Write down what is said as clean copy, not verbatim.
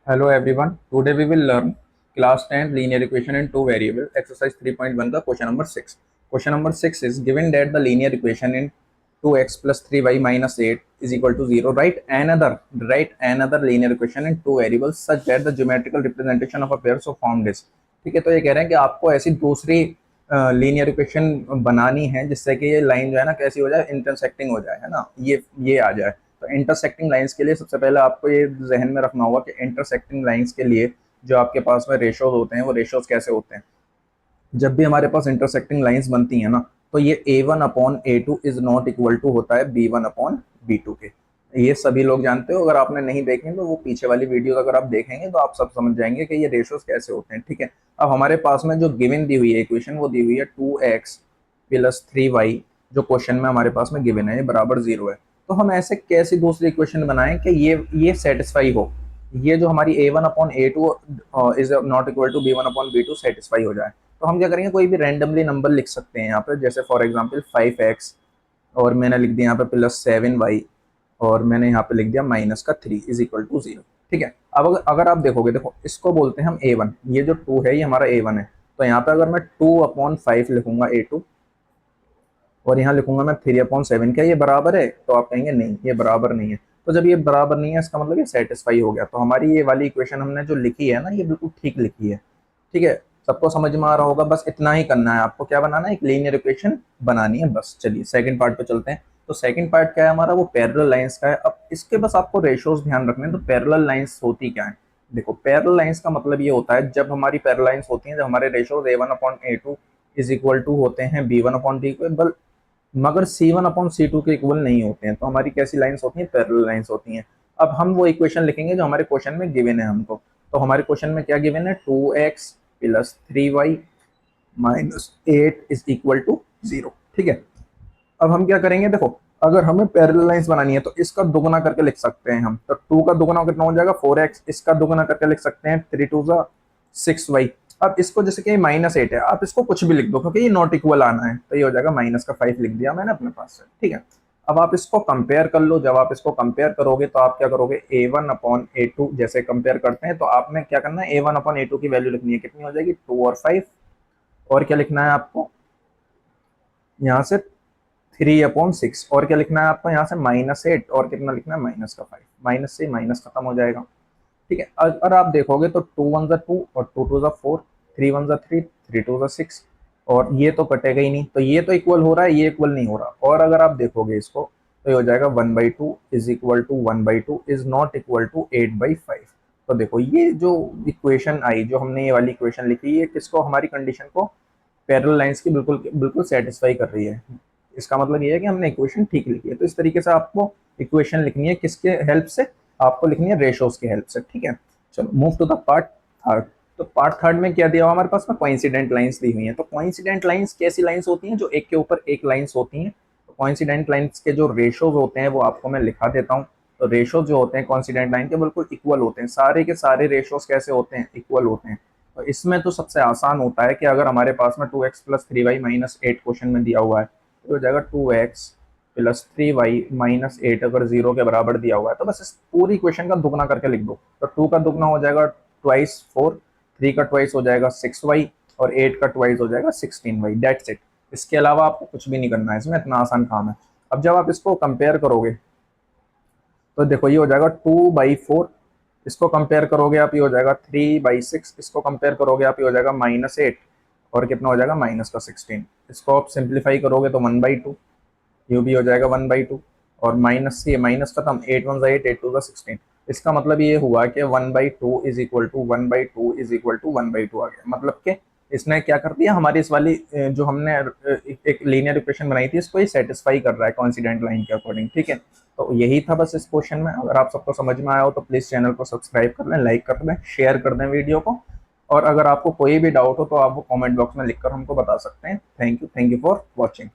Hello everyone. Today we will learn class 10 linear equation in two variable exercise 3.1 का question number 6. Question number 6 is given that the linear equation in 2x plus 3y minus 8 is equal to 0. Write another linear equation in two variables such that the geometrical representation of a pair so formed is. ठीक है, तो ये कह रहे हैं कि आपको ऐसी दूसरी लीनियर इक्वेशन बनानी है जिससे कि ये लाइन जो है ना कैसी हो जाए, इंटरसेक्टिंग हो जाए, है ना, ये आ जाए। तो इंटरसेक्टिंग लाइंस के लिए सबसे पहले आपको ये जहन में रखना होगा कि इंटरसेक्टिंग लाइंस के लिए जो आपके पास में रेशोज होते हैं वो रेशोज कैसे होते हैं। जब भी हमारे पास इंटरसेक्टिंग लाइंस बनती हैं ना, तो ये a1/a2 is not equal to होता है b1/b2 के। ये सभी लोग जानते हो, अगर आपने नहीं देखे तो वो पीछे वाली वीडियो अगर आप देखेंगे तो आप सब समझ जाएंगे कि ये रेशोज कैसे होते हैं। ठीक है, अब हमारे पास में जो गिवन दी हुई है इक्वेशन वो दी हुई है 2x प्लस 3y, जो क्वेश्चन में हमारे पास में गिवन है, ये बराबर 0 है। तो हम ऐसे कैसी दूसरी इक्वेशन बनाएं कि ये सेटिस्फाई हो, ये जो हमारी a1/a2 is not equal to b1/b2 satisfy हो जाए। तो हम क्या करेंगे, कोई भी रैंडमली नंबर लिख सकते हैं यहाँ पे, जैसे फॉर एग्जांपल 5x और मैंने लिख दिया यहाँ पे प्लस 7y और मैंने यहाँ पे लिख दिया माइनस का 3 इज इक्वल टू 0। ठीक है, अब अगर आप देखोगे, देखो इसको बोलते हैं हम a1, ये जो 2 है ये हमारा a1 है। तो यहाँ पे अगर मैं 2/5 लिखूंगा a2 और यहाँ लिखूंगा मैं 3/7, क्या ये बराबर है? तो आप कहेंगे नहीं, ये बराबर नहीं है। तो जब ये बराबर नहीं है इसका मतलब ये सेटिस्फाई हो गया। तो हमारी ये वाली इक्वेशन हमने जो लिखी है ना, ये बिल्कुल ठीक लिखी है। ठीक है, सबको समझ में आ रहा होगा, बस इतना ही करना है आपको। क्या बनाना है? एक लीनियर इक्वेशन बनानी है, बस। चलिए सेकंड पार्ट पे चलते हैं। तो सेकंड पार्ट क्या है हमारा, वो पैरेलल लाइंस का है। अब इसके बस आपको रेशियोज ध्यान रखने हैं। तो पैरेलल लाइंस होती क्या है? देखो, पैरेलल लाइंस का मतलब ये होता है जब हमारी पैरेलल लाइंस होती हैं, जब हमारे ratios a1/a2 is equal to होते हैं b1/b2, मगर C1/C2 के इक्वल नहीं होते हैं, तो हमारी कैसी लाइंस होती हैं? पैरेलल लाइंस होती हैं। अब हम वो इक्वेशन लिखेंगे जो हमारे क्वेश्चन में गिवन है हमको। तो हमारे क्वेश्चन में क्या गिवन है? 2x plus 3y minus 8 is equal to 0। ठीक है, अब हम क्या करेंगे, देखो अगर हमें पैरेलल लाइंस बनानी है तो इसका दुगुना करके लिख सकते हैं हम। तो 2 का दुगुना कितना हो जाएगा? 4x। इसका दुगुना करके लिख सकते हैं 3 2 6y। अब इसको जैसे कि -8 है, आप इसको कुछ भी लिख दो क्योंकि ये नॉट इक्वल आना है, तो ये हो जाएगा -5 लिख दिया मैंने अपने पास से। ठीक है, अब आप इसको कंपेयर कर लो। जब आप इसको कंपेयर करोगे तो आप क्या करोगे, a1/a2 जैसे कंपेयर करते हैं तो आपने क्या करना है, a1/a2 की वैल्यू लिखनी है, कितनी हो जाएगी? 2 और 5। और क्या लिखना है आपको यहाँ से? 3/6। और क्या लिखना है आपको यहाँ से? -8। और कितना लिखना है? -5। माइनस से माइनस खत्म हो जाएगा। ठीक है, अगर आप देखोगे तो 2 1 2 और 2 2 4, 3 1 3, 3 2 6, और ये तो कटेगा ही नहीं, तो ये तो इक्वल हो रहा है, ये इक्वल नहीं हो रहा। और अगर आप देखोगे इसको तो ये हो जाएगा 1/2 is equal to 1/2 is not equal to 8/5। तो देखो ये जो इक्वेशन आई, जो हमने ये वाली इक्वेशन लिखी, ये किसको, हमारी कंडीशन को, पैरेलल लाइंस की बिल्कुल बिल्कुल सेटिस्फाई कर रही है। इसका मतलब ये है कि हमने इक्वेशन ठीक लिखी है। तो इस तरीके से आपको इक्वेशन लिखनी है, किसके हेल्प से? आपको लिखनी है रेशोज की हेल्प से। ठीक है, चलो move to the part third. तो पार्ट थर्ड में क्या दिया हुआ हमारे पास में? कोइंसिडेंट लाइंस दी हुई हैं। तो कोइंसिडेंट लाइंस कैसी लाइंस होती हैं? जो एक के ऊपर एक लाइंस होती हैं। तो कोइंसिडेंट लाइंस के जो रेशोज होते हैं वो आपको मैं लिखा देता हूँ। तो रेशोज जो होते हैं कोइंसिडेंट लाइन के, बिल्कुल इक्वल होते हैं। सारे के सारे रेशोज कैसे होते हैं? इक्वल होते हैं। तो इसमें तो सबसे आसान होता है कि अगर हमारे पास में 2x plus 3y minus 8 question में दिया हुआ है, तो हो जाएगा 2x प्लस 3y माइनस 8 अगर 0 के बराबर दिया हुआ है तो बस इस पूरी इक्वेशन का दुगना करके लिख दो। तो 2 का दुगना हो जाएगा ट्वाइस 4, 3 का ट्वाइस हो जाएगा 6y और 8 का ट्वाइस हो जाएगा 16y। That's it. इसके अलावा आपको कुछ भी नहीं करना है, इसमें इतना आसान काम है। अब जब आप इसको कंपेयर करोगे तो देखो ये हो जाएगा 2/4, इसको कंपेयर करोगे आप, ये हो जाएगा 3/6, इसको कंपेयर करोगे आप, ये हो जाएगा -8 और कितना हो जाएगा? -16। इसको आप सिंप्लीफाई करोगे तो 1/2, ये भी हो जाएगा 1/2 और माइनस से माइनस खत्म, 8 1 8, 8 2 16। इसका मतलब ये हुआ कि 1/2 is equal to 1/2 is equal to 1/2 आ गया। मतलब कि इसने क्या कर दिया, हमारी इस वाली जो हमने एक लीनियर इक्वेशन बनाई थी, इसको ये सेटिस्फाई कर रहा है कोइंसिडेंट लाइन के अकॉर्डिंग। ठीक है, तो यही था बस इस क्वेश्चन में। अगर आप सबको समझ में आया हो तो प्लीज़ चैनल को सब्सक्राइब कर लें, लाइक कर दें, शेयर कर दें वीडियो को। और अगर आपको कोई भी डाउट हो तो आप वो कमेंट बॉक्स में लिखकर हमको बता सकते हैं। Thank you for watching.